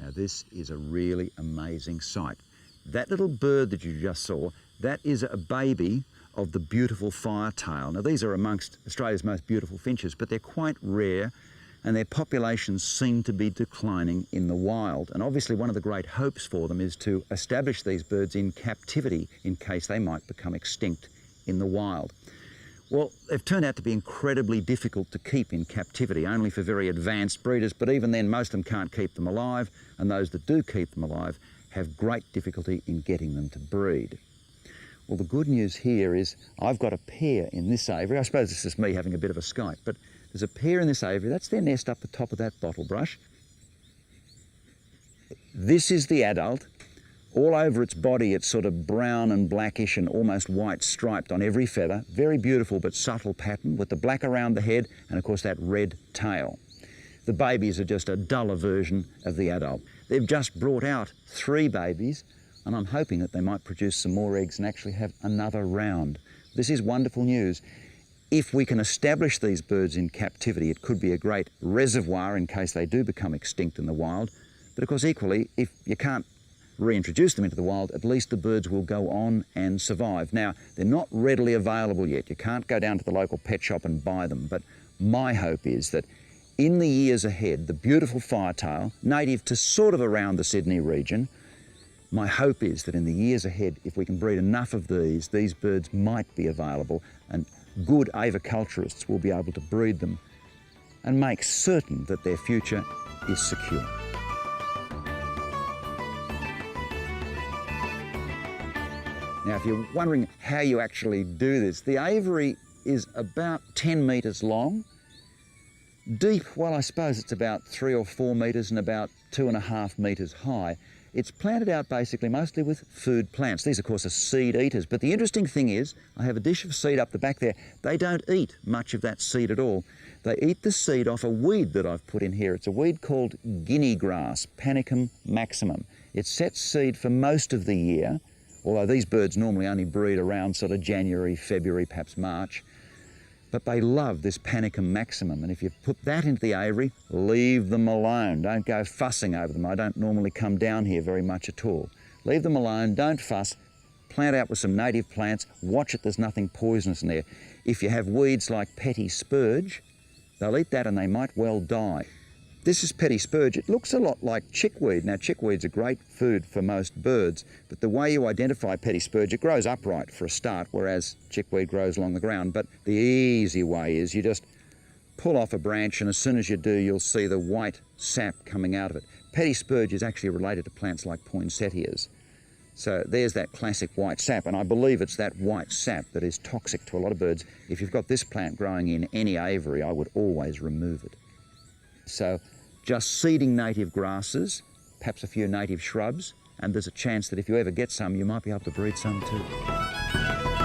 Now this is a really amazing sight. That little bird that you just saw, that is a baby of the beautiful firetail. Now these are amongst Australia's most beautiful finches, but they're quite rare and their populations seem to be declining in the wild. And obviously one of the great hopes for them is to establish these birds in captivity in case they might become extinct in the wild. Well, they've turned out to be incredibly difficult to keep in captivity, only for very advanced breeders, but even then most of them can't keep them alive, and those that do keep them alive have great difficulty in getting them to breed. Well, the good news here is I've got a pair in this aviary. I suppose this is me having a bit of a Skype, but there's a pair in this aviary. That's their nest up the top of that bottle brush. This is the adult. All over its body, it's sort of brown and blackish and almost white striped on every feather. Very beautiful but subtle pattern with the black around the head and of course that red tail. The babies are just a duller version of the adult. They've just brought out 3 babies and I'm hoping that they might produce some more eggs and actually have another round. This is wonderful news. If we can establish these birds in captivity, it could be a great reservoir in case they do become extinct in the wild. But of course equally, if you can't reintroduce them into the wild, at least the birds will go on and survive. Now, they're not readily available yet. You can't go down to the local pet shop and buy them, but my hope is that in the years ahead, the beautiful firetail, native to sort of around the Sydney region, my hope is that in the years ahead, if we can breed enough of these birds might be available and good aviculturists will be able to breed them and make certain that their future is secure. Now, if you're wondering how you actually do this, the aviary is about 10 metres long. Deep, well, I suppose it's about 3 or 4 metres and about 2.5 metres high. It's planted out basically mostly with food plants. These, of course, are seed eaters. But the interesting thing is, I have a dish of seed up the back there. They don't eat much of that seed at all. They eat the seed off a weed that I've put in here. It's a weed called guinea grass, Panicum maximum. It sets seed for most of the year, although these birds normally only breed around sort of January, February, perhaps March. But they love this Panicum maximum, and if you put that into the aviary, leave them alone. Don't go fussing over them. I don't normally come down here very much at all. Leave them alone, don't fuss, plant out with some native plants, watch it, there's nothing poisonous in there. If you have weeds like petty spurge, they'll eat that and they might well die. This is petty spurge. It looks a lot like chickweed. Now, chickweed's a great food for most birds, but the way you identify petty spurge, it grows upright for a start, whereas chickweed grows along the ground. But the easy way is you just pull off a branch, and as soon as you do, you'll see the white sap coming out of it. Petty spurge is actually related to plants like poinsettias. So there's that classic white sap, and I believe it's that white sap that is toxic to a lot of birds. If you've got this plant growing in any aviary, I would always remove it. So just seeding native grasses, perhaps a few native shrubs, and there's a chance that if you ever get some, you might be able to breed some too.